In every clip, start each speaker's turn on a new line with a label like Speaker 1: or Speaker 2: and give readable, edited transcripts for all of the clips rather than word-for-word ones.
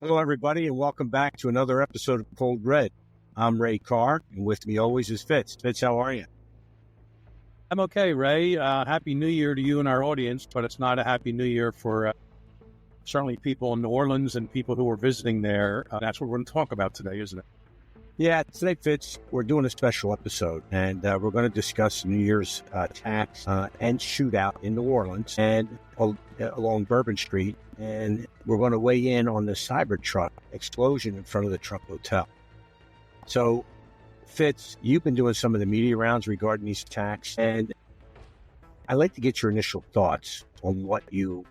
Speaker 1: Hello, everybody, and welcome back to another episode of Cold Red. I'm Ray Carr, and with me always is Fitz. Fitz, how are you?
Speaker 2: I'm okay, Ray. Happy New Year to you and our audience, but it's not a Happy New Year for certainly people in New Orleans and people who are visiting there. That's what we're going to talk about today, isn't it?
Speaker 1: Yeah, today, Fitz, we're doing a special episode, and we're going to discuss New Year's attacks and shootout in New Orleans and along Bourbon Street, and we're going to weigh in on the Cybertruck explosion in front of the Trump Hotel. So, Fitz, you've been doing some of the media rounds regarding these attacks, and I'd like to get your initial thoughts on what you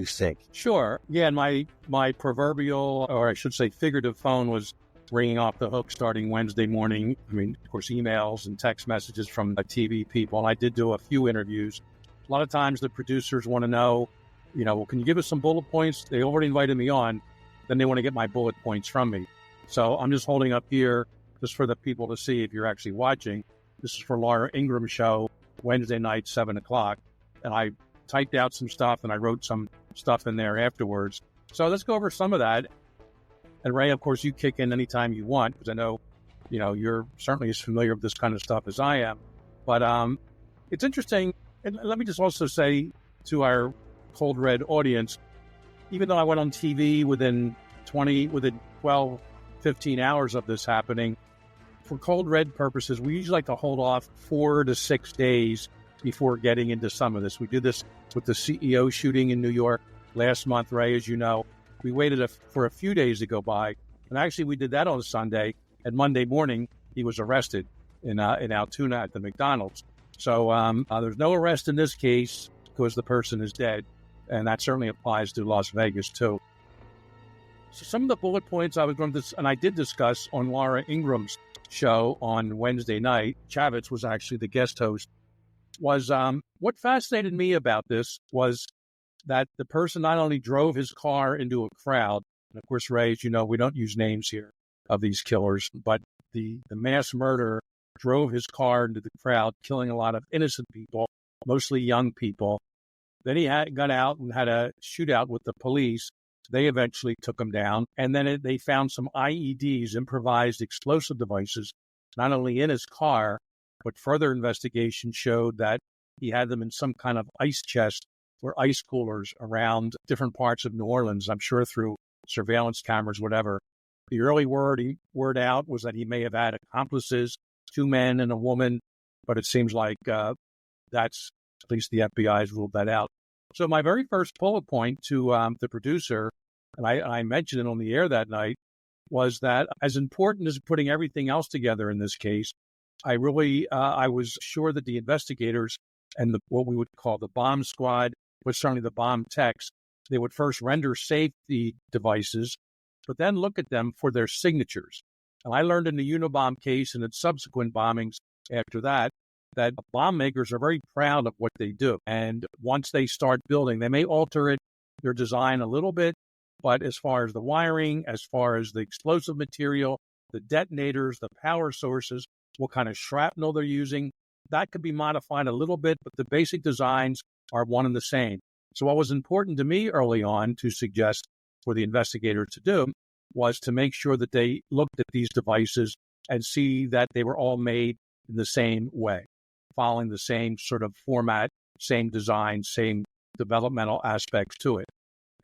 Speaker 1: think.
Speaker 2: Sure. Yeah, and my proverbial, or I should say figurative phone was ringing off the hook starting Wednesday morning. I mean, of course, emails and text messages from the TV people. And I did do a few interviews. A lot of times the producers want to know, well, can you give us some bullet points? They already invited me on. Then they want to get my bullet points from me. So I'm just holding up here just for the people to see if you're actually watching. This is for Laura Ingram's show, Wednesday night, 7 o'clock. And I typed out some stuff and I wrote some stuff in there afterwards. So let's go over some of that. And Ray, of course, you kick in anytime you want, because I know, you're certainly as familiar with this kind of stuff as I am. But it's interesting. And let me just also say to our Cold Red audience, even though I went on TV within 12, 15 hours of this happening, for Cold Red purposes, we usually like to hold off 4 to 6 days before getting into some of this. We did this with the CEO shooting in New York last month, Ray, as you know. We waited for a few days to go by, and actually we did that on Sunday, and Monday morning he was arrested in Altoona at the McDonald's. So there's no arrest in this case because the person is dead, and that certainly applies to Las Vegas too. So some of the bullet points I was going to, and I did discuss on Laura Ingram's show on Wednesday night, Chavez was actually the guest host, was what fascinated me about this was that the person not only drove his car into a crowd, and of course, Ray, as you know, we don't use names here of these killers, but the mass murderer drove his car into the crowd, killing a lot of innocent people, mostly young people. Then he got out and had a shootout with the police. They eventually took him down. And then they found some IEDs, improvised explosive devices, not only in his car, but further investigation showed that he had them in some kind of ice chest or ice coolers around different parts of New Orleans, I'm sure through surveillance cameras, whatever. The early word out was that he may have had accomplices, 2 men and a woman, but it seems like that's, at least the FBI has ruled that out. So my very first bullet point to the producer, and I mentioned it on the air that night, was that as important as putting everything else together in this case, I was sure that the investigators and what we would call the bomb squad, but certainly the bomb techs, they would first render safe the devices, but then look at them for their signatures. And I learned in the Unabomb case and in subsequent bombings after that bomb makers are very proud of what they do. And once they start building, they may alter their design a little bit, but as far as the wiring, as far as the explosive material, the detonators, the power sources, what kind of shrapnel they're using, that could be modified a little bit, but the basic designs are one and the same. So what was important to me early on to suggest for the investigators to do was to make sure that they looked at these devices and see that they were all made in the same way, following the same sort of format, same design, same developmental aspects to it.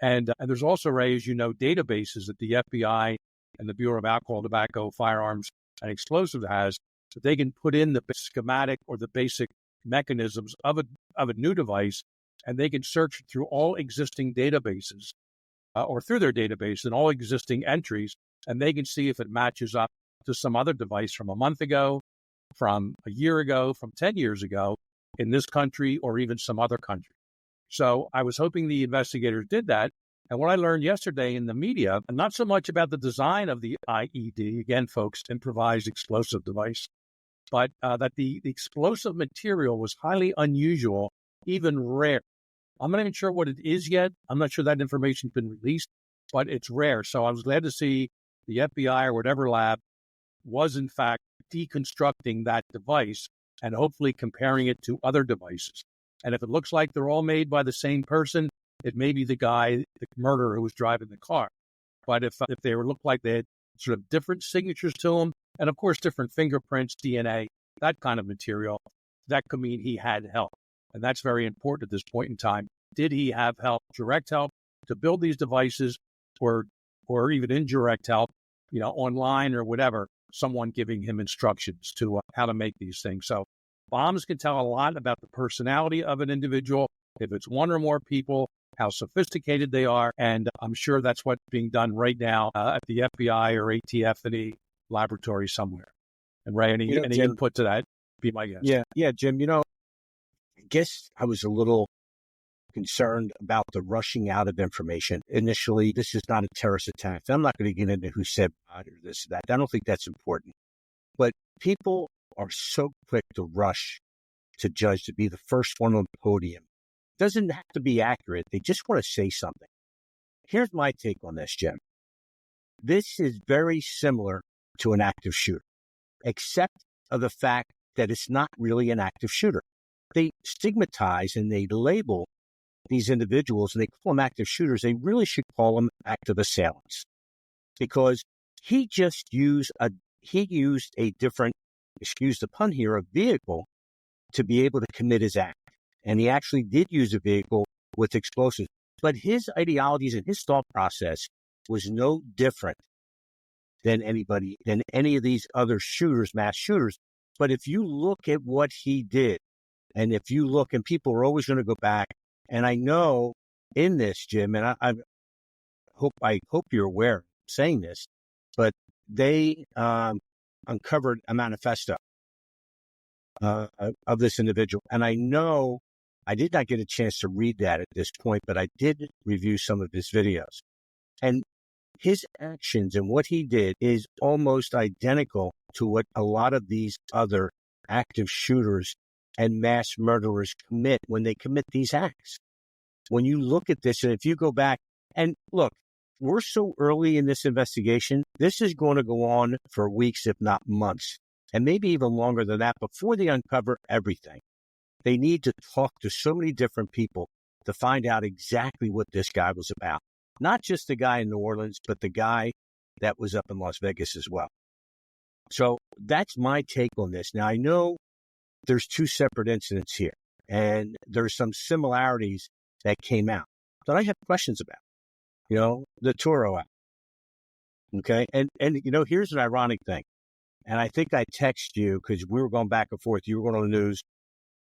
Speaker 2: And there's also, Ray, as you know, databases that the FBI and the Bureau of Alcohol, Tobacco, Firearms, and Explosives has, so they can put in the schematic or the basic mechanisms of a new device, and they can search through all existing databases or through their database and all existing entries, and they can see if it matches up to some other device from a month ago, from a year ago, from 10 years ago in this country or even some other country. So I was hoping the investigators did that. And what I learned yesterday in the media, and not so much about the design of the IED, again, folks, improvised explosive device, but that the explosive material was highly unusual, even rare. I'm not even sure what it is yet. I'm not sure that information's been released, but it's rare. So I was glad to see the FBI or whatever lab was, in fact, deconstructing that device and hopefully comparing it to other devices. And if it looks like they're all made by the same person, it may be the guy, the murderer who was driving the car. But if they looked like they had sort of different signatures to them, and of course different fingerprints, DNA, that kind of material, that could mean he had help. And that's very important at this point in time. Did he have help, direct help to build these devices, or even indirect help, online or whatever, someone giving him instructions to how to make these things. So bombs can tell a lot about the personality of an individual. If it's one or more people, how sophisticated they are. And I'm sure that's what's being done right now at the FBI or ATF&E laboratory somewhere. And Ray, any
Speaker 1: Jim,
Speaker 2: input to that? Be my guest.
Speaker 1: Yeah, Jim, I guess I was a little concerned about the rushing out of information. Initially, this is not a terrorist attack. I'm not going to get into who said what or this or that. I don't think that's important. But people are so quick to rush to judge, to be the first one on the podium. Doesn't have to be accurate. They just want to say something. Here's my take on this, Jim. This is very similar to an active shooter, except of the fact that it's not really an active shooter. They stigmatize and they label these individuals, and they call them active shooters. They really should call them active assailants, because he used a different, excuse the pun here, a vehicle to be able to commit his act. And he actually did use a vehicle with explosives. But his ideologies and his thought process was no different than any of these other shooters, mass shooters. But if you look at what he did, and if you look, and people are always going to go back, and I know in this, Jim, and I hope you're aware of saying this, but they uncovered a manifesto of this individual. And I know I did not get a chance to read that at this point, but I did review some of his videos. And his actions and what he did is almost identical to what a lot of these other active shooters and mass murderers commit when they commit these acts. When you look at this, and if you go back and look, we're so early in this investigation, this is going to go on for weeks, if not months, and maybe even longer than that before they uncover everything. They need to talk to so many different people to find out exactly what this guy was about. Not just the guy in New Orleans, but the guy that was up in Las Vegas as well. So that's my take on this. Now, I know there's two separate incidents here, and there's some similarities that came out that I have questions about. The Toro app. Okay. And here's an ironic thing. And I think I texted you because we were going back and forth. You were going on the news.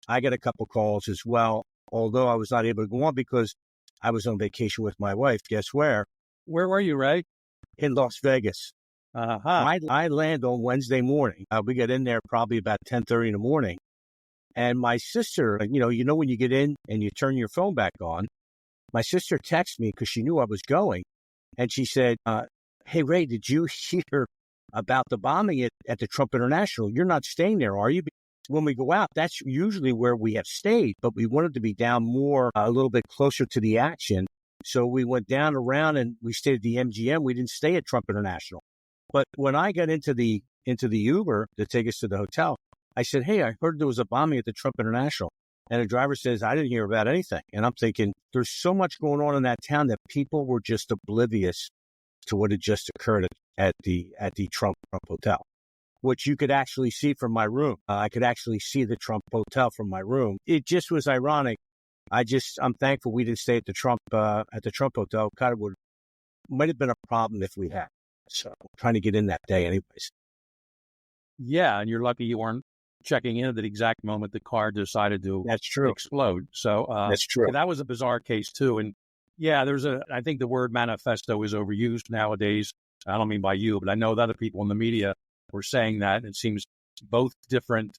Speaker 1: I got a couple calls as well, although I was not able to go on because I was on vacation with my wife. Guess where?
Speaker 2: Where were you, Ray?
Speaker 1: In Las Vegas. I land on Wednesday morning. We get in there probably about 10:30 in the morning. And my sister, when you get in and you turn your phone back on, my sister texted me because she knew I was going. And she said, hey, Ray, did you hear about the bombing at the Trump International? You're not staying there, are you? When we go out, that's usually where we have stayed, but we wanted to be down more, a little bit closer to the action. So we went down around and we stayed at the MGM. We didn't stay at Trump International. But when I got into the Uber to take us to the hotel, I said, hey, I heard there was a bombing at the Trump International. And the driver says, I didn't hear about anything. And I'm thinking, there's so much going on in that town that people were just oblivious to what had just occurred at the Trump Hotel, which you could actually see from my room. I could actually see the Trump Hotel from my room. It just was ironic. I'm thankful we didn't stay at the Trump Hotel. Might have been a problem if we had. So I'm trying to get in that day anyways.
Speaker 2: Yeah. And you're lucky you weren't checking in at the exact moment the car decided to explode. So
Speaker 1: that's true.
Speaker 2: That was a bizarre case too. And yeah, I think the word manifesto is overused nowadays. I don't mean by you, but I know that other people in the media were saying that. It seems both different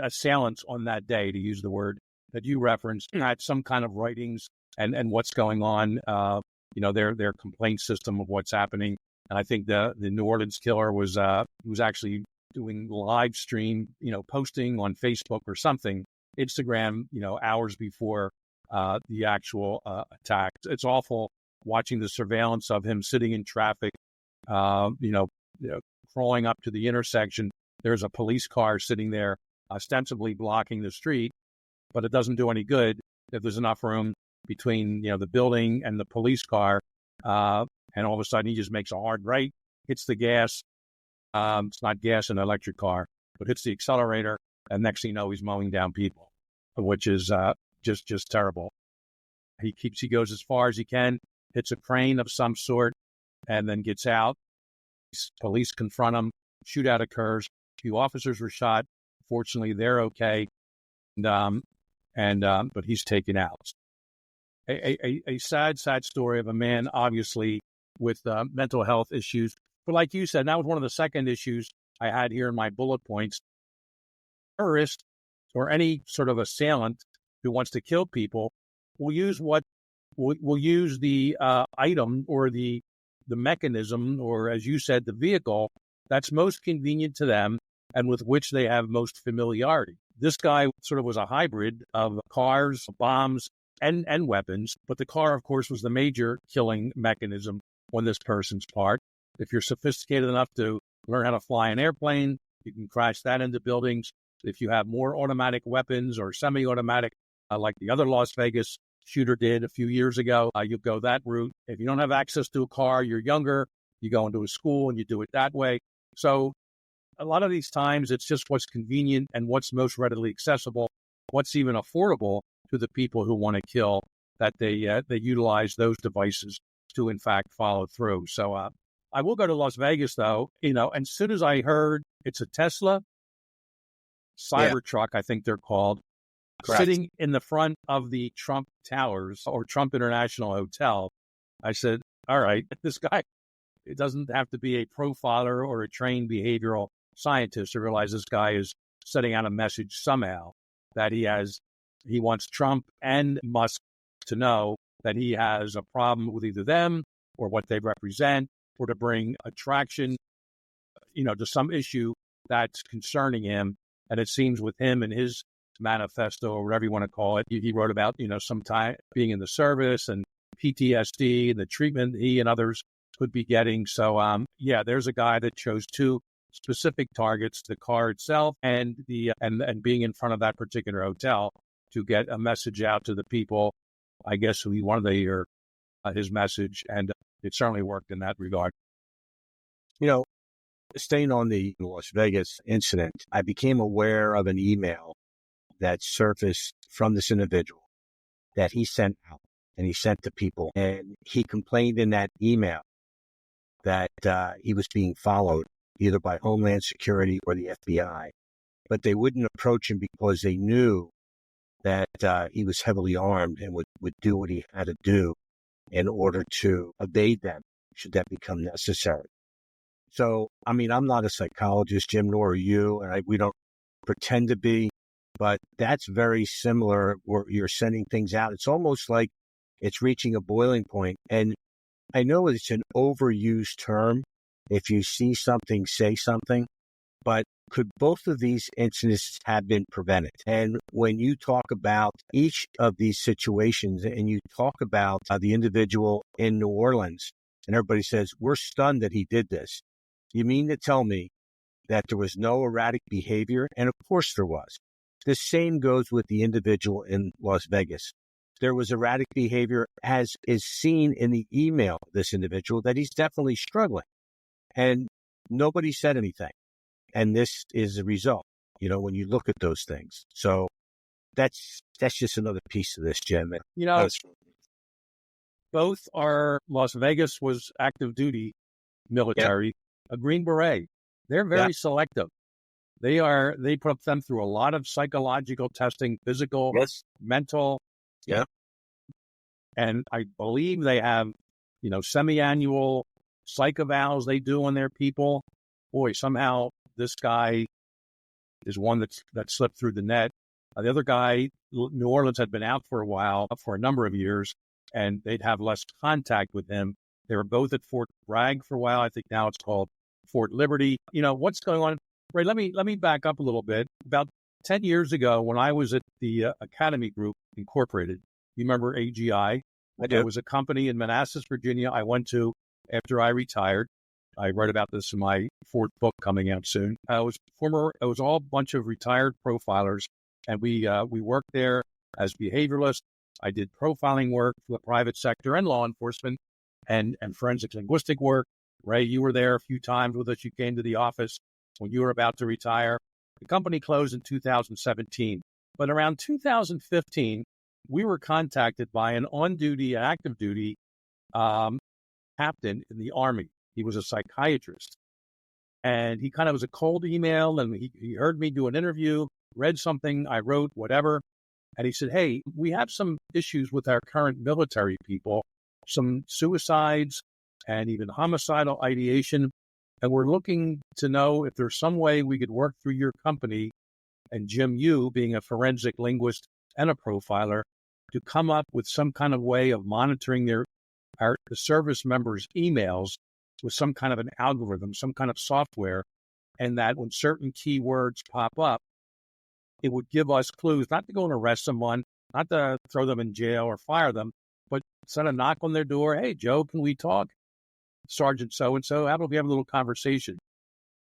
Speaker 2: assailants on that day, to use the word that you referenced, had some kind of writings and what's going on, their complaint system of what's happening. And I think the New Orleans killer was actually doing live stream, posting on Facebook or something, Instagram, hours before the actual attack. It's awful watching the surveillance of him sitting in traffic, crawling up to the intersection. There's a police car sitting there ostensibly blocking the street, but it doesn't do any good if there's enough room between, the building and the police car and all of a sudden he just makes a hard right, hits the gas. It's not gas in an electric car, but hits the accelerator, and next thing you know, he's mowing down people, which is just terrible. He goes as far as he can, hits a crane of some sort, and then gets out. Police confront him. Shootout occurs. A few officers were shot. Fortunately, they're okay, but he's taken out. A sad story of a man, obviously, with mental health issues. But like you said, that was one of the second issues I had here in my bullet points. Terrorist or any sort of assailant who wants to kill people will use the item or the mechanism, or as you said, the vehicle that's most convenient to them and with which they have most familiarity. This guy sort of was a hybrid of cars, bombs, and weapons, but the car, of course, was the major killing mechanism on this person's part. If you're sophisticated enough to learn how to fly an airplane, you can crash that into buildings. If you have more automatic weapons or semi-automatic, like the other Las Vegas shooter did a few years ago, you go that route. If you don't have access to a car, you're younger, you go into a school and you do it that way. So a lot of these times, it's just what's convenient and what's most readily accessible, what's even affordable to the people who want to kill, that they utilize those devices to, in fact, follow through. So I will go to Las Vegas, though, and as soon as I heard it's a Tesla Cybertruck, I think they're called,
Speaker 1: Correct.
Speaker 2: Sitting in the front of the Trump Towers or Trump International Hotel, I said, all right, this guy, it doesn't have to be a profiler or a trained behavioral scientist to realize this guy is setting out a message somehow that he wants Trump and Musk to know that he has a problem with either them or what they represent, or to bring attraction, to some issue that's concerning him. And it seems with him and his manifesto, or whatever you want to call it, he wrote about, some time being in the service and PTSD and the treatment he and others could be getting. So, there's a guy that chose two specific targets, the car itself and and being in front of that particular hotel to get a message out to the people, I guess, who he wanted to hear his message. And it certainly worked in that regard.
Speaker 1: Staying on the Las Vegas incident, I became aware of an email that surfaced from this individual that he sent out and he sent to people. And he complained in that email that he was being followed either by Homeland Security or the FBI, but they wouldn't approach him because they knew that he was heavily armed and would do what he had to do in order to evade them, should that become necessary. So, I'm not a psychologist, Jim, nor are you, and we don't pretend to be, but that's very similar where you're sending things out. It's almost like it's reaching a boiling point. And I know it's an overused term. If you see something, say something. But could both of these incidents have been prevented? And when you talk about each of these situations and you talk about the individual in New Orleans, and everybody says, we're stunned that he did this. You mean to tell me that there was no erratic behavior? And of course there was. The same goes with the individual in Las Vegas. There was erratic behavior, as is seen in the email of this individual, that he's definitely struggling. And nobody said anything. And this is the result, when you look at those things. So that's just another piece of this, Jim.
Speaker 2: Both are, Las Vegas was active duty military, a Green Beret. They're very selective. They put them through a lot of psychological testing, physical, mental.
Speaker 1: Yeah.
Speaker 2: And I believe they have, semi-annual psych evals they do on their people. Boy, somehow this guy is one that slipped through the net. The other guy, New Orleans, had been out for a while, for a number of years, and they'd have less contact with him. They were both at Fort Bragg for a while. I think now it's called Fort Liberty. What's going on? Ray, let me back up a little bit. About 10 years ago, when I was at the Academy Group Incorporated, you remember AGI?
Speaker 1: I do.
Speaker 2: It was a company in Manassas, Virginia, I went to after I retired. I write about this in my fourth book coming out soon. It was all a bunch of retired profilers, and we worked there as behavioralists. I did profiling work for the private sector and law enforcement, and forensic linguistic work. Ray, you were there a few times with us. You came to the office when you were about to retire. The company closed in 2017. But around 2015, we were contacted by an on-duty, active duty captain in the Army. He was a psychiatrist. And he kind of was a cold email, and he heard me do an interview, read something I wrote, whatever. And he said, hey, we have some issues with our current military people, some suicides and even homicidal ideation. And we're looking to know if there's some way we could work through your company, and Jim, you being a forensic linguist and a profiler, to come up with some kind of way of monitoring the service members' emails with some kind of an algorithm, some kind of software, and that when certain keywords pop up, it would give us clues, not to go and arrest someone, not to throw them in jail or fire them, but send a knock on their door. Hey, Joe, can we talk? Sergeant so-and-so, how about we have a little conversation?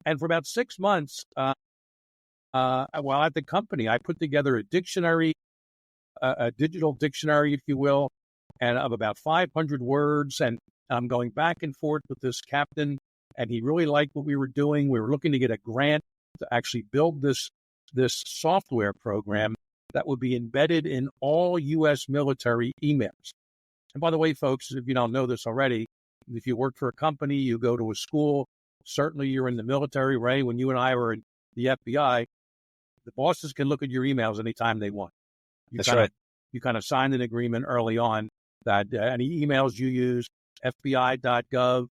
Speaker 2: And for about 6 months, while at the company, I put together a dictionary, a digital dictionary, if you will, and of about 500 words. And I'm going back and forth with this captain, and he really liked what we were doing. We were looking to get a grant to actually build this software program that would be embedded in all U.S. military emails. And by the way, folks, if you don't know this already, if you work for a company, you go to a school, certainly you're in the military, Ray. When you and I were in the FBI, the bosses can look at your emails anytime they want.
Speaker 1: That's right.
Speaker 2: You kind of signed an agreement early on that any emails you use, FBI.gov,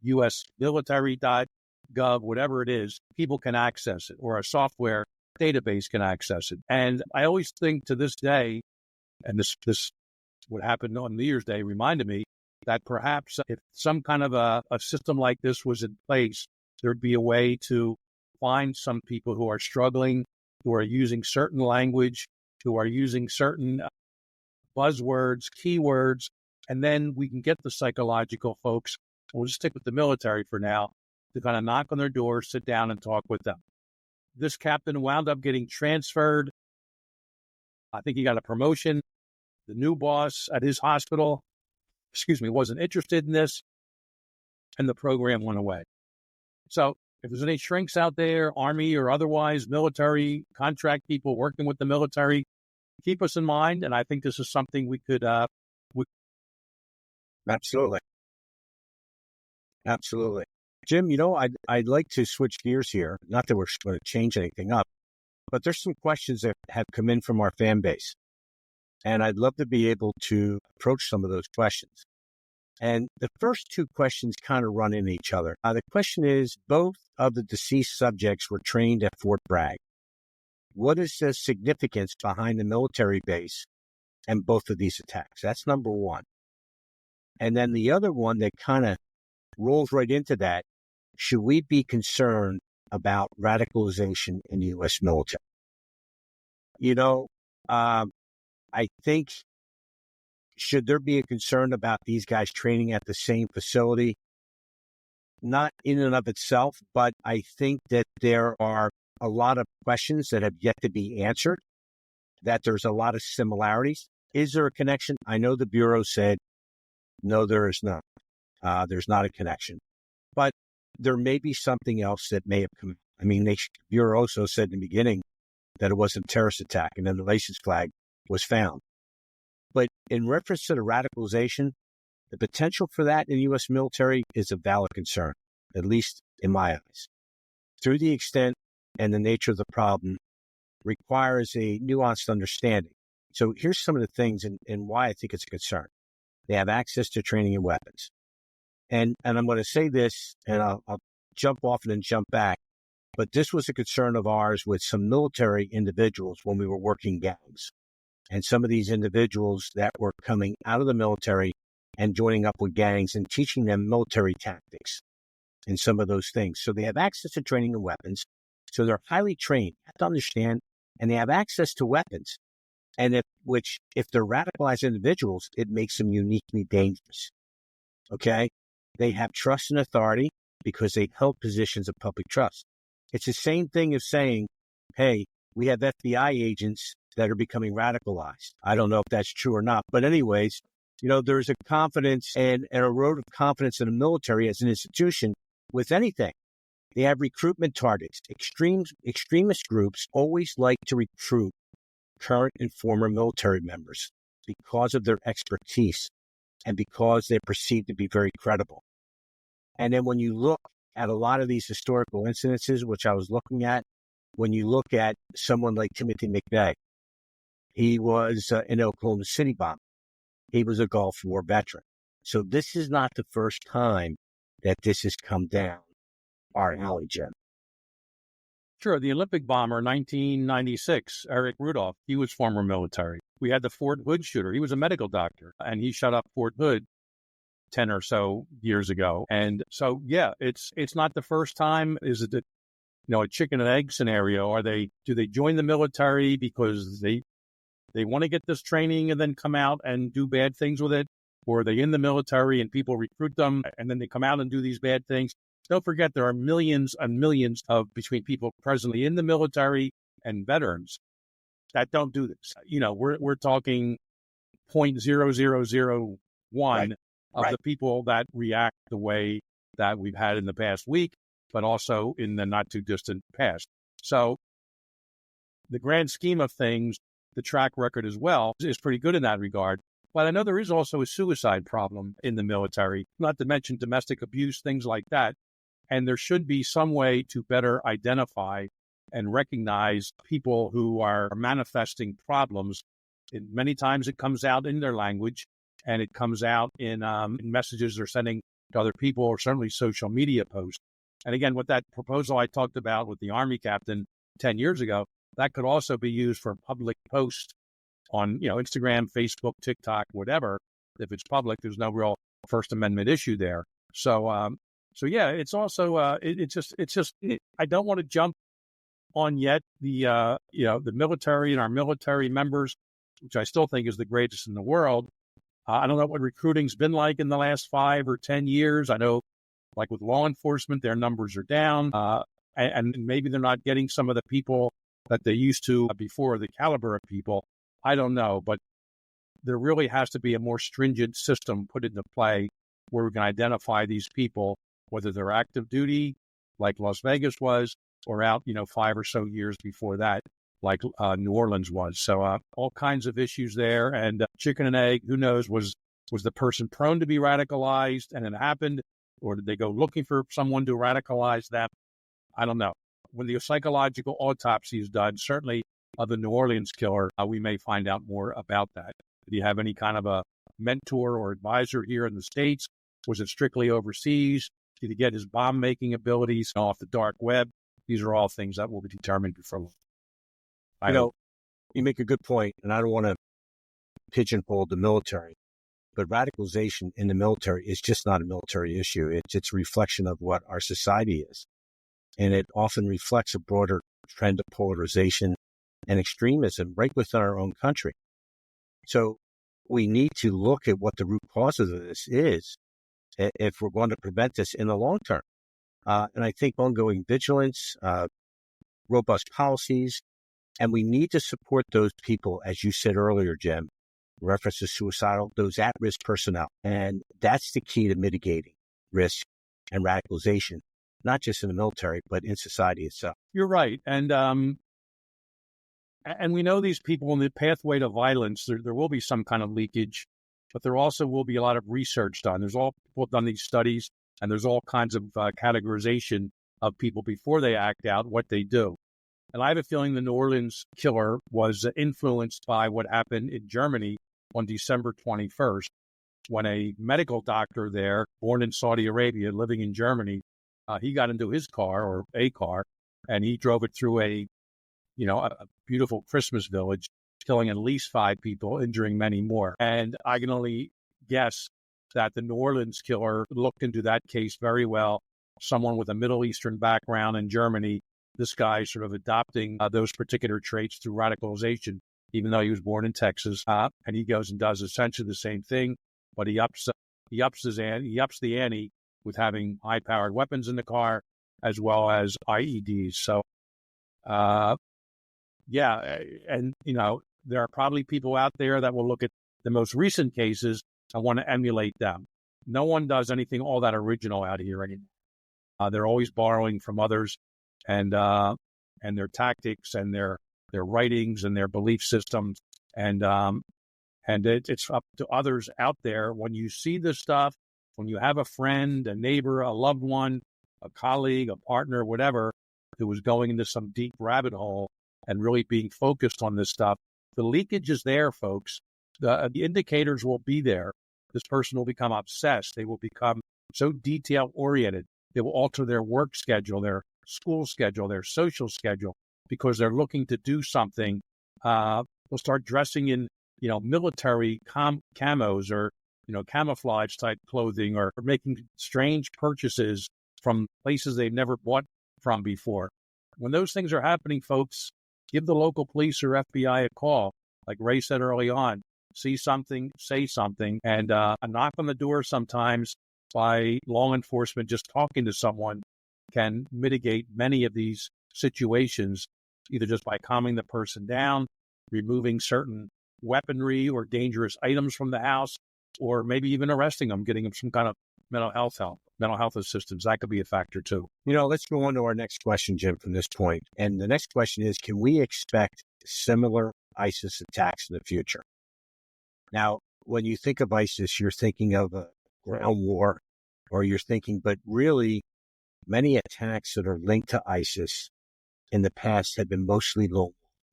Speaker 2: USmilitary.gov, whatever it is, people can access it, or a software database can access it. And I always think to this day, and this what happened on New Year's Day reminded me that perhaps if some kind of a system like this was in place, there'd be a way to find some people who are struggling, who are using certain language, who are using certain buzzwords, keywords, and then we can get the psychological folks. We'll just stick with the military for now, to kind of knock on their doors, sit down and talk with them. This captain wound up getting transferred. I think he got a promotion. The new boss at his hospital, wasn't interested in this, and the program went away. So if there's any shrinks out there, Army or otherwise, military, contract people working with the military, keep us in mind. And I think this is something we could.
Speaker 1: Absolutely. Jim, I'd like to switch gears here. Not that we're going to change anything up, but there's some questions that have come in from our fan base. And I'd love to be able to approach some of those questions. And the first two questions kind of run into each other. The question is, both of the deceased subjects were trained at Fort Bragg. What is the significance behind the military base and both of these attacks? That's number one. And then the other one that kind of rolls right into that, should we be concerned about radicalization in the U.S. military? I think, should there be a concern about these guys training at the same facility? Not in and of itself, but I think that there are a lot of questions that have yet to be answered, that there's a lot of similarities. Is there a connection? I know the Bureau said, no, there is not. There's not a connection. But there may be something else that may have come. I mean, the Bureau also said in the beginning that it wasn't a terrorist attack, and then the license flag was found. But in reference to the radicalization, the potential for that in the U.S. military is a valid concern, at least in my eyes. Through the extent and the nature of the problem requires a nuanced understanding. So here's some of the things and why I think it's a concern. They have access to training and weapons. And I'm going to say this, and I'll jump off and then jump back, but this was a concern of ours with some military individuals when we were working gangs. And some of these individuals that were coming out of the military and joining up with gangs and teaching them military tactics and some of those things. So they have access to training and weapons. So they're highly trained, you have to understand, and they have access to weapons. And if they're radicalized individuals, it makes them uniquely dangerous. Okay? They have trust and authority because they held positions of public trust. It's the same thing as saying, hey, we have FBI agents that are becoming radicalized. I don't know if that's true or not. But anyways, there's a confidence and a road of confidence in the military as an institution with anything. They have recruitment targets. Extremist groups always like to recruit current and former military members because of their expertise and because they're perceived to be very credible. And then when you look at a lot of these historical incidences, which I was looking at, when you look at someone like Timothy McVeigh, he was in Oklahoma City bomb. He was a Gulf War veteran. So this is not the first time that this has come down our alley, Jim.
Speaker 2: Sure. The Olympic bomber, 1996, Eric Rudolph, he was former military. We had the Fort Hood shooter. He was a medical doctor, and he shot up Fort Hood 10 or so years ago. And so, yeah, it's not the first time. Is it a chicken and egg scenario? Do they join the military because they want to get this training and then come out and do bad things with it? Or are they in the military and people recruit them and then they come out and do these bad things? Don't forget, there are millions and millions between people presently in the military and veterans that don't do this. We're talking 0.0001 of the people that react the way that we've had in the past week, but also in the not too distant past. So the grand scheme of things, the track record as well is pretty good in that regard. But I know there is also a suicide problem in the military, not to mention domestic abuse, things like that. And there should be some way to better identify and recognize people who are manifesting problems. Many times it comes out in their language, and it comes out in messages they're sending to other people, or certainly social media posts. And again, with that proposal I talked about with the Army captain 10 years ago, that could also be used for public posts on Instagram, Facebook, TikTok, whatever. If it's public, there's no real First Amendment issue there. So yeah, it's also I don't want to jump on yet the military and our military members, which I still think is the greatest in the world. I don't know what recruiting's been like in the last 5 or 10 years. I know, like with law enforcement, their numbers are down, and maybe they're not getting some of the people that they used to before, the caliber of people. I don't know, but there really has to be a more stringent system put into play where we can identify these people, whether they're active duty, like Las Vegas was, or out, 5 or so years before that, like New Orleans was. So all kinds of issues there. And chicken and egg, who knows, was the person prone to be radicalized and it happened? Or did they go looking for someone to radicalize them? I don't know. When the psychological autopsy is done, certainly of the New Orleans killer, we may find out more about that. Did he have any kind of a mentor or advisor here in the States? Was it strictly overseas? Did he get his bomb-making abilities off the dark web? These are all things that will be determined before long.
Speaker 1: You make a good point, and I don't want to pigeonhole the military, but radicalization in the military is just not a military issue. It's a reflection of what our society is. And it often reflects a broader trend of polarization and extremism right within our own country. So we need to look at what the root causes of this is if we're going to prevent this in the long term. And I think ongoing vigilance, robust policies, and we need to support those people, as you said earlier, Jim, reference to suicidal, those at-risk personnel. And that's the key to mitigating risk and radicalization, not just in the military, but in society itself.
Speaker 2: You're right. And we know these people in the pathway to violence, there will be some kind of leakage, but there also will be a lot of research done. There's all people have done these studies, and there's all kinds of categorization of people before they act out, what they do. And I have a feeling the New Orleans killer was influenced by what happened in Germany on December 21st, when a medical doctor there, born in Saudi Arabia, living in Germany, he got into his car, or a car, and he drove it through a beautiful Christmas village, killing at least 5 people, injuring many more. And I can only guess that the New Orleans killer looked into that case very well. Someone with a Middle Eastern background in Germany, this guy sort of adopting those particular traits through radicalization, even though he was born in Texas. And he goes and does essentially the same thing, but he ups the ante with having high-powered weapons in the car, as well as IEDs. So, and there are probably people out there that will look at the most recent cases I want to emulate them. No one does anything all that original out here anymore. They're always borrowing from others and their tactics and their writings and their belief systems. And it's up to others out there. When you see this stuff, when you have a friend, a neighbor, a loved one, a colleague, a partner, whatever, who is going into some deep rabbit hole and really being focused on this stuff, the leakage is there, folks. The indicators will be there. This person will become obsessed. They will become so detail-oriented. They will alter their work schedule, their school schedule, their social schedule, because they're looking to do something. They'll start dressing in, military camos or, camouflage type clothing, or making strange purchases from places they've never bought from before. When those things are happening, folks, give the local police or FBI a call. Like Ray said early on, see something, say something, and a knock on the door sometimes by law enforcement, just talking to someone, can mitigate many of these situations, either just by calming the person down, removing certain weaponry or dangerous items from the house, or maybe even arresting them, getting them some kind of mental health assistance. That could be a factor too.
Speaker 1: Let's go on to our next question, Jim, from this point. And the next question is, can we expect similar ISIS attacks in the future? Now, when you think of ISIS, you're thinking of a ground war, or you're thinking, but really many attacks that are linked to ISIS in the past have been mostly lone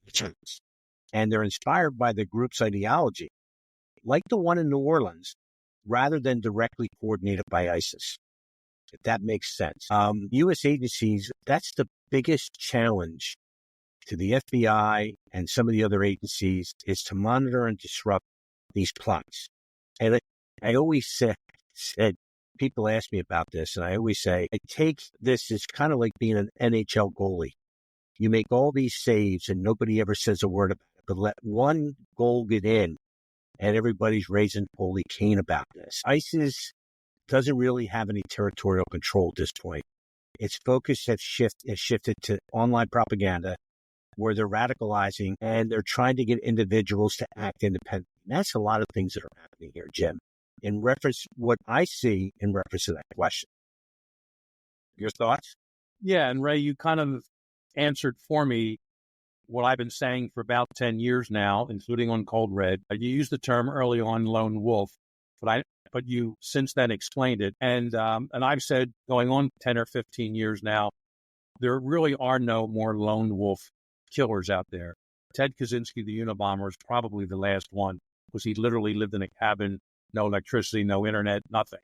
Speaker 1: attacks. And they're inspired by the group's ideology, like the one in New Orleans, rather than directly coordinated by ISIS, if that makes sense. U.S. agencies, that's the biggest challenge to the FBI and some of the other agencies, is to monitor and disrupt these plots. And I always said, people ask me about this, and I always say, I take this as kind of like being an NHL goalie. You make all these saves and nobody ever says a word about it, but let one goal get in and everybody's raising holy cane about this. ISIS doesn't really have any territorial control at this point. Its focus has shifted to online propaganda, where they're radicalizing and they're trying to get individuals to act independently. And that's a lot of things that are happening here, Jim, in reference, what I see in reference to that question. Your thoughts?
Speaker 2: Yeah, and Ray, you kind of answered for me what I've been saying for about 10 years now, including on Cold Red. You used the term early on, lone wolf, but you since then explained it. And I've said, going on 10 or 15 years now, there really are no more lone wolf killers out there. Ted Kaczynski, the Unabomber, is probably the last one, because he literally lived in a cabin, no electricity, no internet, nothing.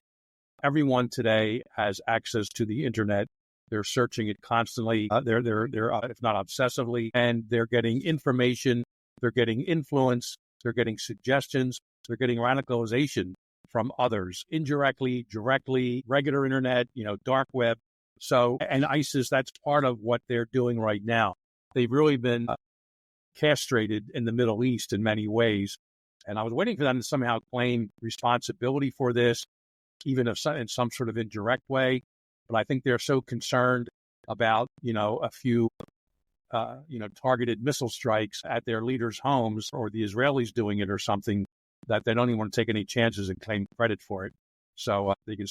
Speaker 2: Everyone today has access to the internet. They're searching it constantly. They're if not obsessively, and they're getting information. They're getting influence. They're getting suggestions. They're getting radicalization from others, indirectly, directly, regular internet, dark web. So, and ISIS, that's part of what they're doing right now. They've really been castrated in the Middle East in many ways. And I was waiting for them to somehow claim responsibility for this, even if in some sort of indirect way. But I think they're so concerned about, a few, targeted missile strikes at their leaders' homes, or the Israelis doing it or something, that they don't even want to take any chances and claim credit for it. So they can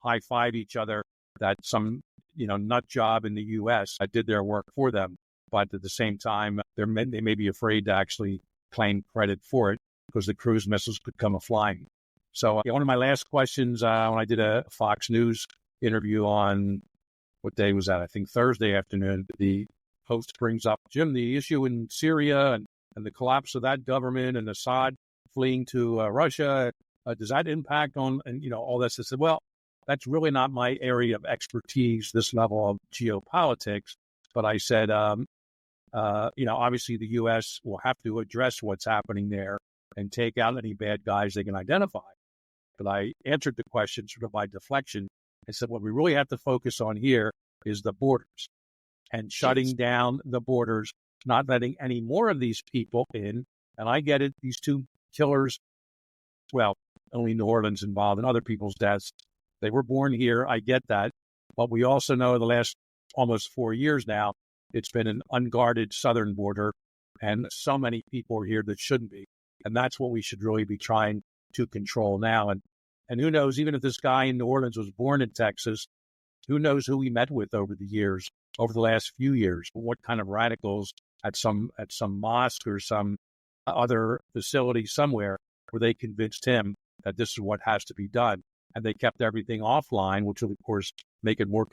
Speaker 2: high five each other that some, nut job in the U.S. did their work for them. But at the same time, they may be afraid to actually claim credit for it, because the cruise missiles could come a-flying. So one of my last questions, when I did a Fox News interview on, what day was that? I think Thursday afternoon, the host brings up, Jim, the issue in Syria and the collapse of that government and Assad fleeing to Russia, does that impact on, all this? I said, well, that's really not my area of expertise, this level of geopolitics. But I said, obviously the U.S. will have to address what's happening there and take out any bad guys they can identify. But I answered the question sort of by deflection. I said, what we really have to focus on here is the borders, and shutting down the borders, not letting any more of these people in. And I get it, these two killers, well, only New Orleans involved in other people's deaths. They were born here. I get that. But we also know the last almost 4 years now, it's been an unguarded southern border, and so many people are here that shouldn't be. And that's what we should really be trying to control now. And who knows, even if this guy in New Orleans was born in Texas, who knows who he met with over the years, over the last few years, what kind of radicals at some mosque or some other facility somewhere where they convinced him that this is what has to be done. And they kept everything offline, which will, of course, make it more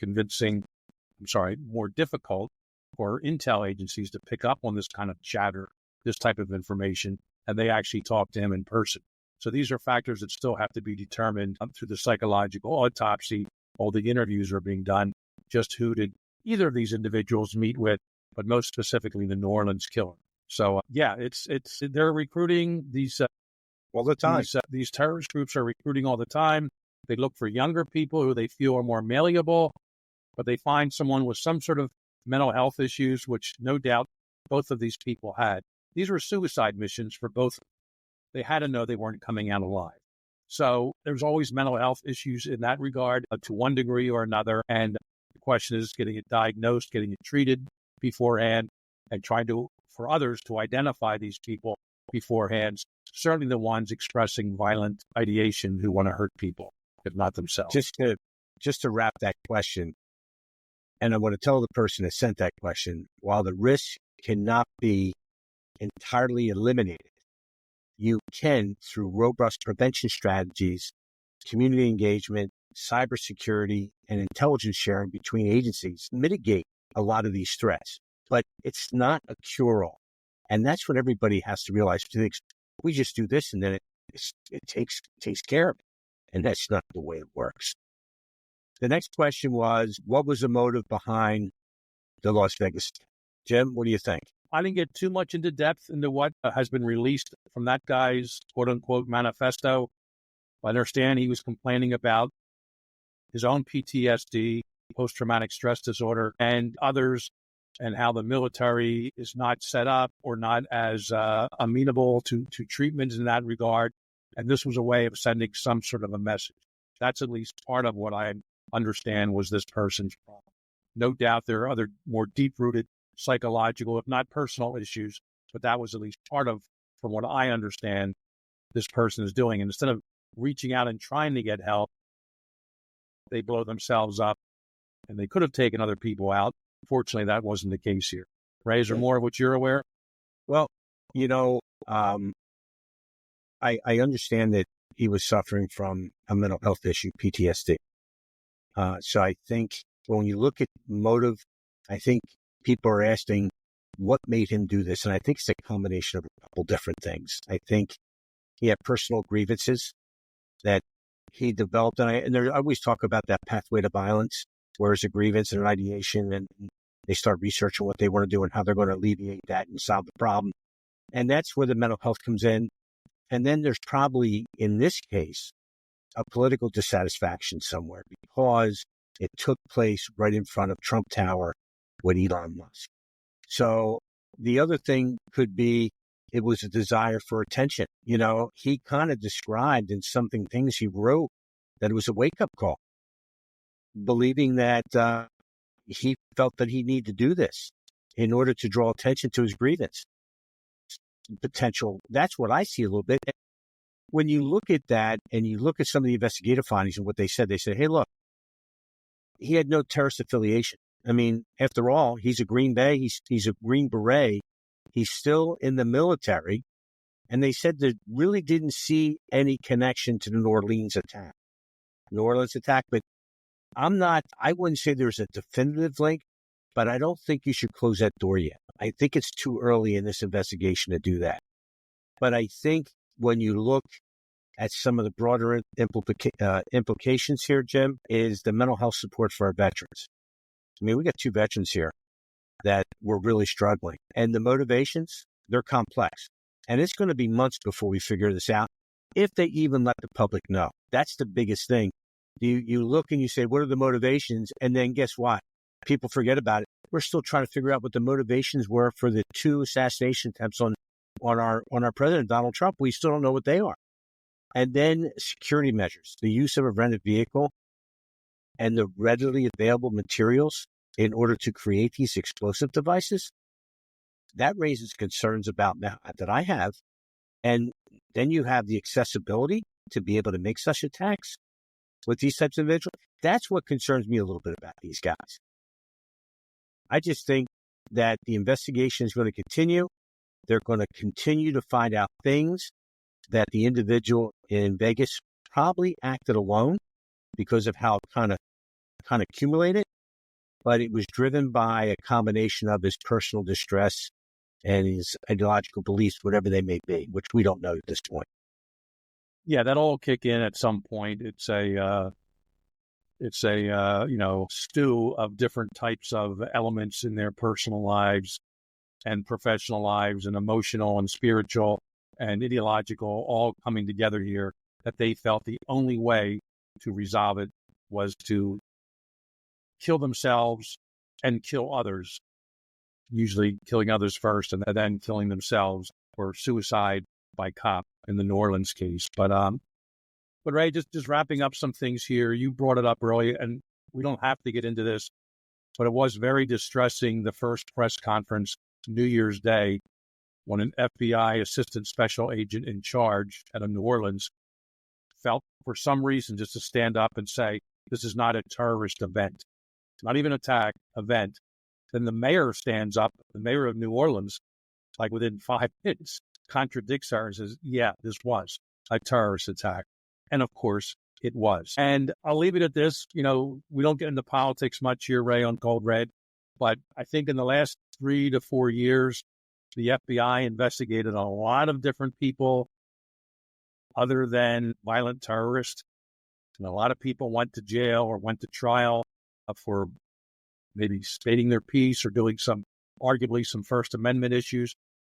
Speaker 2: difficult for intel agencies to pick up on this kind of chatter, this type of information, and they actually talk to him in person. So these are factors that still have to be determined through the psychological autopsy. All the interviews are being done. Just who did either of these individuals meet with, but most specifically the New Orleans killer. So they're recruiting these
Speaker 1: all the time.
Speaker 2: These terrorist groups are recruiting all the time. They look for younger people who they feel are more malleable, but they find someone with some sort of mental health issues, which no doubt both of these people had. These were suicide missions for both. They had to know they weren't coming out alive. So there's always mental health issues in that regard to one degree or another. And the question is getting it diagnosed, getting it treated beforehand, and trying for others to identify these people beforehand, certainly the ones expressing violent ideation who want to hurt people, if not themselves.
Speaker 1: Just to wrap that question, and I want to tell the person that sent that question, while the risk cannot be entirely eliminated, you can, through robust prevention strategies, community engagement, cybersecurity, and intelligence sharing between agencies, mitigate a lot of these threats. But it's not a cure-all. And that's what everybody has to realize. We just do this and then it takes care of it. And that's not the way it works. The next question was, what was the motive behind the Las Vegas? Jim, what do you think?
Speaker 2: I didn't get too much into depth into what has been released from that guy's quote-unquote manifesto. I understand he was complaining about his own PTSD, post-traumatic stress disorder, and others, and how the military is not set up or not as amenable to treatments in that regard. And this was a way of sending some sort of a message. That's at least part of what I understand was this person's problem. No doubt there are other more deep-rooted psychological, if not personal issues, but that was at least part of, from what I understand, this person is doing. And instead of reaching out and trying to get help, they blow themselves up, and they could have taken other people out. Fortunately, that wasn't the case here. Ray, is there more of what you're aware?
Speaker 1: Well, I understand that he was suffering from a mental health issue, PTSD. So I think when you look at motive, I think people are asking what made him do this. And I think it's a combination of a couple different things. I think he had personal grievances that he developed. And I always talk about that pathway to violence, where there's a grievance and an ideation, and they start researching what they want to do and how they're going to alleviate that and solve the problem. And that's where the mental health comes in. And then there's probably, in this case, a political dissatisfaction somewhere because it took place right in front of Trump Tower with Elon Musk. So the other thing could be it was a desire for attention. He kind of described in things he wrote that it was a wake-up call, believing that he felt that he needed to do this in order to draw attention to his grievance potential. That's what I see a little bit. When you look at that and you look at some of the investigative findings and what they said, hey, look, he had no terrorist affiliation. I mean, after all, he's a Green Bay. He's a Green Beret. He's still in the military. And they said they really didn't see any connection to the New Orleans attack. But I wouldn't say there's a definitive link, but I don't think you should close that door yet. I think it's too early in this investigation to do that. But I think when you look at some of the broader implications here, Jim, is the mental health support for our veterans. I mean, we got 2 veterans here that were really struggling. And the motivations, they're complex. And it's going to be months before we figure this out, if they even let the public know. That's the biggest thing. You look and you say, what are the motivations? And then guess what? People forget about it. We're still trying to figure out what the motivations were for the 2 assassination attempts on our president, Donald Trump. We still don't know what they are. And then security measures, the use of a rented vehicle and the readily available materials in order to create these explosive devices. That raises concerns about that I have. And then you have the accessibility to be able to make such attacks with these types of individuals. That's what concerns me a little bit about these guys. I just think that the investigation is going to continue. They're going to continue to find out things that the individual in Vegas probably acted alone because of how it kind of accumulated, but it was driven by a combination of his personal distress and his ideological beliefs, whatever they may be, which we don't know at this point.
Speaker 2: Yeah, that'll all kick in at some point. It's a stew of different types of elements in their personal lives and professional lives and emotional and spiritual and ideological all coming together here, that they felt the only way to resolve it was to kill themselves and kill others, usually killing others first and then killing themselves, or suicide by cop in the New Orleans case. But Ray, just wrapping up some things here. You brought it up earlier, and we don't have to get into this, but it was very distressing, the first press conference, New Year's Day, when an FBI assistant special agent in charge out of New Orleans felt for some reason just to stand up and say, this is not a terrorist event. It's not even an attack event. Then the mayor stands up, the mayor of New Orleans, like within 5 minutes, contradicts her and says, yeah, this was a terrorist attack. And of course, it was. And I'll leave it at this. We don't get into politics much here, Ray, on Cold Red. But I think in the last 3 to 4 years, the FBI investigated a lot of different people other than violent terrorists. And a lot of people went to jail or went to trial for maybe stating their piece or doing arguably some First Amendment issues.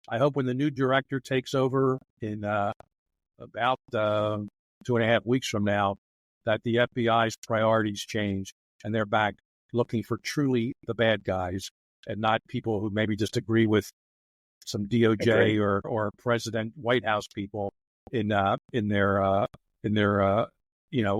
Speaker 2: I hope when the new director takes over in about 2.5 weeks from now, that the FBI's priorities change and they're back looking for truly the bad guys and not people who maybe just agree with some DOJ or President White House people in their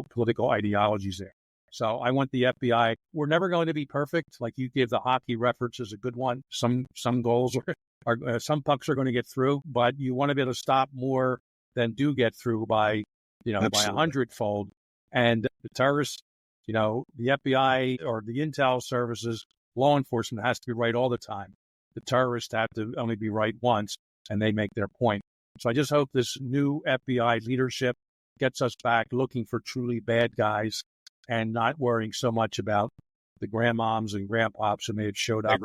Speaker 2: political ideologies there. So I want the FBI. We're never going to be perfect. Like you gave the hockey reference as a good one. Some goals are some pucks are going to get through, but you want to be able to stop more than do get through by by 100-fold. And the terrorists, the FBI or the intel services, law enforcement has to be right all the time. The terrorists have to only be right once, and they make their point. So I just hope this new FBI leadership gets us back looking for truly bad guys and not worrying so much about the grandmoms and grandpops who may have showed up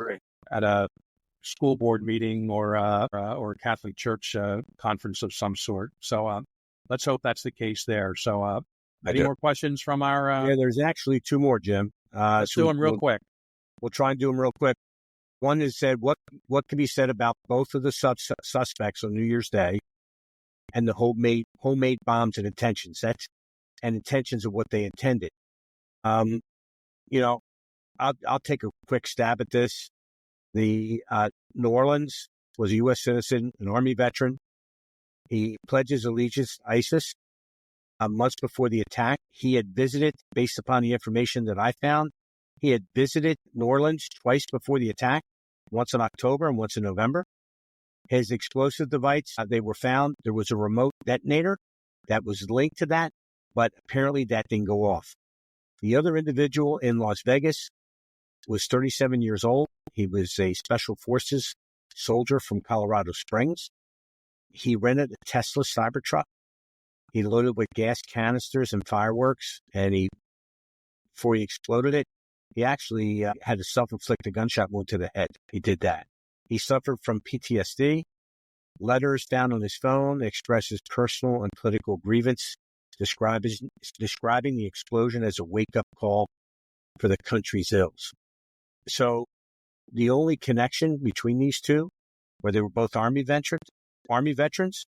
Speaker 2: at a school board meeting or a Catholic church conference of some sort. So let's hope that's the case there. So any more questions from our...
Speaker 1: Yeah, there's actually 2 more, Jim.
Speaker 2: Let's do them real quick.
Speaker 1: We'll try and do them real quick. One is said, what can be said about both of the suspects on New Year's Day and the homemade bombs and intentions? And intentions of what they intended. I'll take a quick stab at this. The New Orleans was a U.S. citizen, an Army veteran. He pledges allegiance to ISIS. Months before the attack, he had visited, based upon the information that I found, he had visited New Orleans twice before the attack, once in October and once in November. His explosive device, they were found. There was a remote detonator that was linked to that, but apparently that didn't go off. The other individual in Las Vegas was 37 years old. He was a Special Forces soldier from Colorado Springs. He rented a Tesla Cybertruck. He loaded with gas canisters and fireworks, and before he exploded it, he actually had a self-inflicted gunshot wound to the head. He did that. He suffered from PTSD. Letters found on his phone express his personal and political grievance, describing the explosion as a wake-up call for the country's ills. So the only connection between these two, where they were both Army veterans,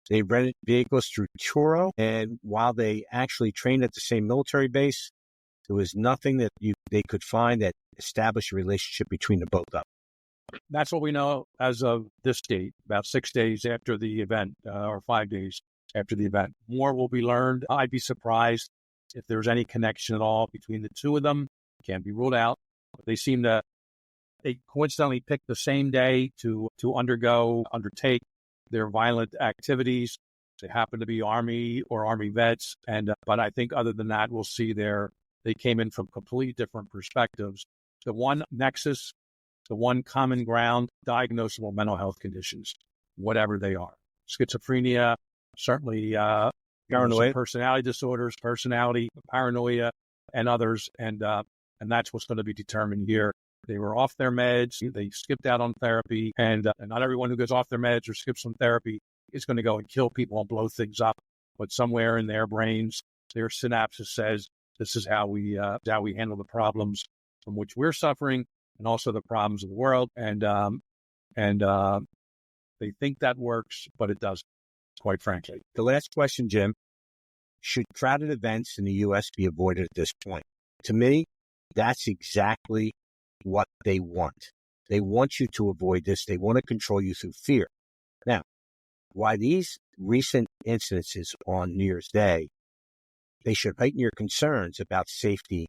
Speaker 1: they rented vehicles through Turo, and while they actually trained at the same military base, there was nothing that they could find that established a relationship between the both of them.
Speaker 2: That's what we know as of this date, about 6 days after the event, or 5 days after the event. More will be learned. I'd be surprised if there's any connection at all between the two of them. Can't be ruled out. But they coincidentally picked the same day to undertake their violent activities. They happen to be Army or Army vets. But I think other than that, we'll see they came in from completely different perspectives. The one nexus, the one common ground, diagnosable mental health conditions, whatever they are. Schizophrenia, certainly
Speaker 1: Paranoia,
Speaker 2: personality disorders, paranoia, and others. And that's what's going to be determined here. They were off their meds. They skipped out on therapy. And not everyone who goes off their meds or skips on therapy is going to go and kill people and blow things up. But somewhere in their brains, their synapses says, this is how we handle the problems from which we're suffering and also the problems of the world. And they think that works, but it doesn't, quite frankly.
Speaker 1: The last question, Jim. Should crowded events in the U.S. be avoided at this point? To me, that's exactly what they want. They want you to avoid this. They want to control you through fear. Now, why these recent incidences on New Year's Day, they should heighten your concerns about safety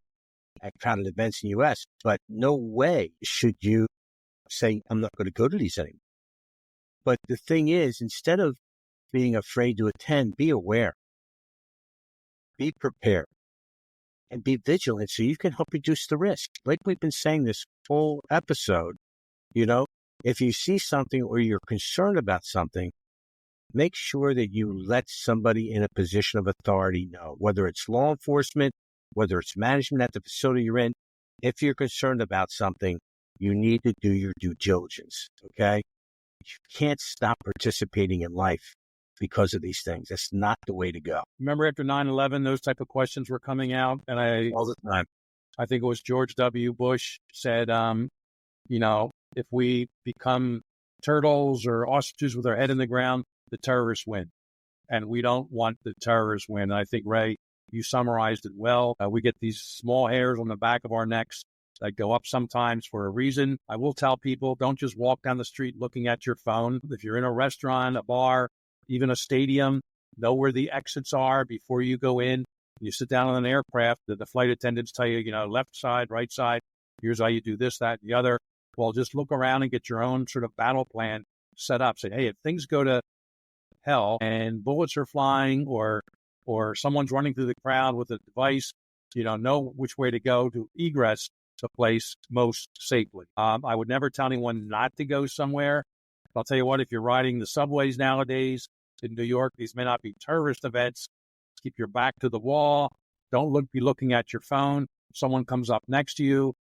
Speaker 1: at crowded events in the U.S., but no way should you say, I'm not going to go to these anymore. But the thing is, instead of being afraid to attend, be aware, be prepared, and be vigilant so you can help reduce the risk. Like we've been saying this whole episode, if you see something or you're concerned about something, make sure that you let somebody in a position of authority know, whether it's law enforcement, whether it's management at the facility you're in. If you're concerned about something, you need to do your due diligence, okay? You can't stop participating in life because of these things. That's not the way to go.
Speaker 2: Remember after 9/11, those type of questions were coming out, and
Speaker 1: all the time.
Speaker 2: I think it was George W. Bush said, if we become turtles or ostriches with our head in the ground, the terrorists win. And we don't want the terrorists win. I think, Ray, you summarized it well. We get these small hairs on the back of our necks that go up sometimes for a reason. I will tell people, don't just walk down the street looking at your phone. If you're in a restaurant, a bar, even a stadium, know where the exits are before you go in. You sit down on an aircraft, the flight attendants tell you, left side, right side, here's how you do this, that, and the other. Well, just look around and get your own sort of battle plan set up. Say, hey, if things go to hell and bullets are flying or someone's running through the crowd with a device, know which way to go to egress the place most safely. I would never tell anyone not to go somewhere. I'll tell you what, if you're riding the subways nowadays in New York, these may not be terrorist events. Keep your back to the wall. Don't be looking at your phone. If someone comes up next to you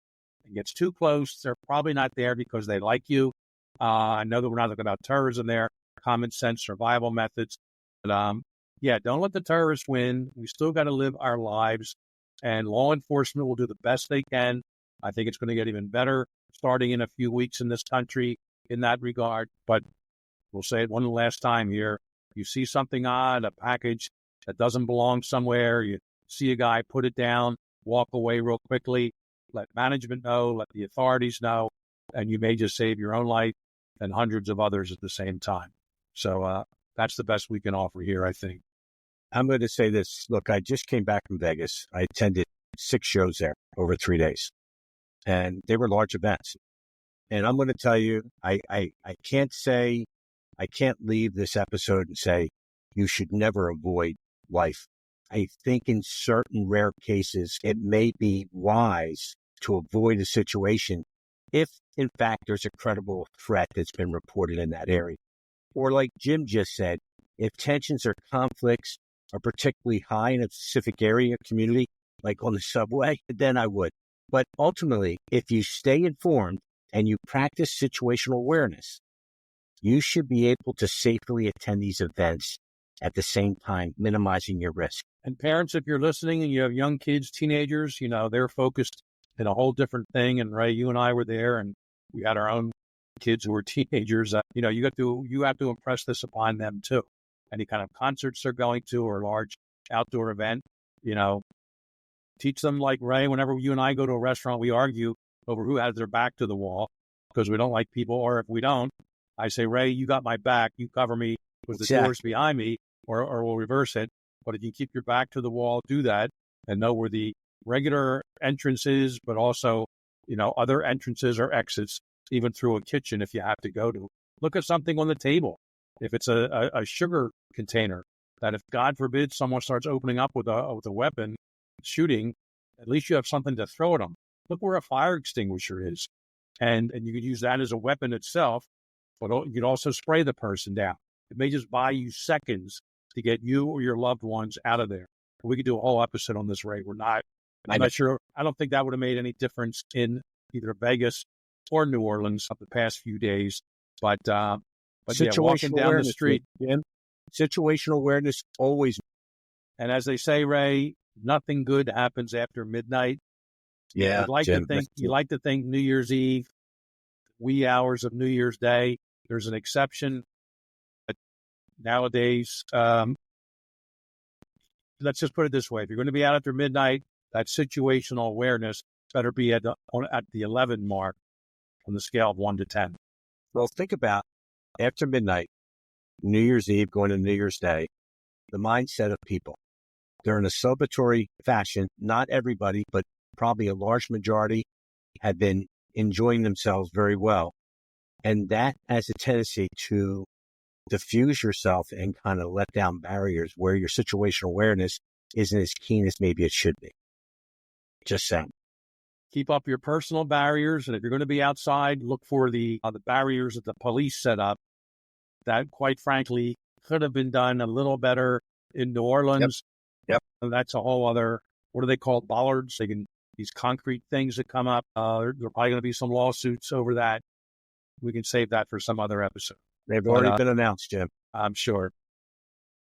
Speaker 2: and gets too close, they're probably not there because they like you. I know that we're not talking about terrorism there, common sense survival methods. But don't let the terrorists win. We still got to live our lives, and law enforcement will do the best they can. I think it's going to get even better starting in a few weeks in this country in that regard. But we'll say it one last time here. You see something odd, a package that doesn't belong somewhere, you see a guy put it down, walk away real quickly, let management know, let the authorities know, and you may just save your own life and hundreds of others at the same time. So that's the best we can offer here, I think.
Speaker 1: I'm going to say this. Look, I just came back from Vegas. I attended 6 shows there over 3 days, and they were large events. And I'm going to tell you, I can't leave this episode and say you should never avoid life. I think in certain rare cases, it may be wise to avoid a situation if, in fact, there's a credible threat that's been reported in that area. Or like Jim just said, if tensions or conflicts are particularly high in a specific area, community, like on the subway, then I would. But ultimately, if you stay informed and you practice situational awareness, you should be able to safely attend these events at the same time, minimizing your risk.
Speaker 2: And parents, if you're listening and you have young kids, teenagers, they're focused in a whole different thing. And Ray, you and I were there, and we had our own kids who were teenagers. You have to impress this upon them too. Any kind of concerts they're going to or large outdoor event, teach them, like Ray, whenever you and I go to a restaurant, we argue over who has their back to the wall because we don't like people, or if we don't, I say, Ray, you got my back, you cover me with the doors behind me, or we'll reverse it. But if you keep your back to the wall, do that, and know where the regular entrance is, but also, other entrances or exits, even through a kitchen if you have to go to. Look at something on the table. If it's a sugar container, that if, God forbid, someone starts opening up with a weapon, shooting, at least you have something to throw at them. Look where a fire extinguisher is. And you could use that as a weapon itself, but you could also spray the person down. It may just buy you seconds to get you or your loved ones out of there. We could do a whole episode on this, Ray. I'm not sure. I don't think that would have made any difference in either Vegas or New Orleans of the past few days. But yeah, walking down the street.
Speaker 1: Jim, situational awareness always.
Speaker 2: And as they say, Ray, nothing good happens after midnight.
Speaker 1: Yeah,
Speaker 2: you'd like to think New Year's Eve, wee hours of New Year's Day. There's an exception. But nowadays, let's just put it this way: if you're going to be out after midnight, that situational awareness better be at the 11 mark on the scale of 1 to 10.
Speaker 1: Well, think about after midnight, New Year's Eve, going to New Year's Day, the mindset of people. They're in a celebratory fashion. Not everybody, but probably a large majority have been enjoying themselves very well. And that has a tendency to diffuse yourself and kind of let down barriers where your situational awareness isn't as keen as maybe it should be. Just saying.
Speaker 2: Keep up your personal barriers. And if you're going to be outside, look for the barriers that the police set up that, quite frankly, could have been done a little better in New Orleans.
Speaker 1: Yep.
Speaker 2: And that's a whole other, what are they called? Bollards. These concrete things that come up. There are probably going to be some lawsuits over that. We can save that for some other episode.
Speaker 1: They've already been announced, Jim.
Speaker 2: I'm sure.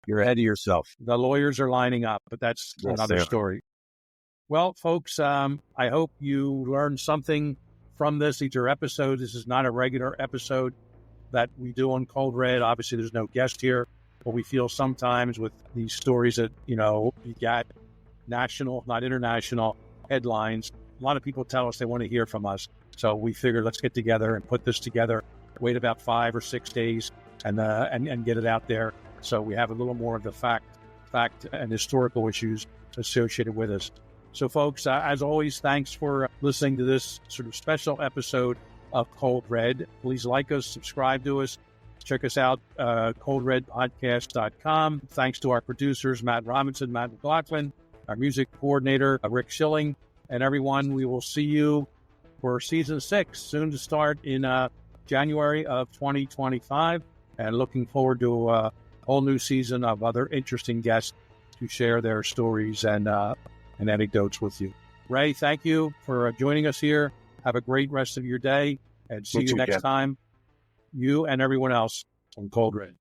Speaker 1: You're ahead of yourself.
Speaker 2: The lawyers are lining up, but that's another story. Well, folks, I hope you learned something from this. These are episodes. This is not a regular episode that we do on Cold Red. Obviously, there's no guest here, but we feel sometimes with these stories that, you got national, not international headlines. A lot of people tell us they want to hear from us. So we figured let's get together and put this together, wait about 5 or 6 days and get it out there. So we have a little more of the fact and historical issues associated with us. So, folks, as always, thanks for listening to this sort of special episode of Cold Red. Please like us, subscribe to us, check us out, coldredpodcast.com. Thanks to our producers, Matt Robinson, Matt McLaughlin, our music coordinator, Rick Schilling, and everyone. We will see you for season 6, soon to start in January of 2025, and looking forward to a whole new season of other interesting guests to share their stories and anecdotes with you. Ray, thank you for joining us here. Have a great rest of your day, and see you next time, you and everyone else on Cold Red.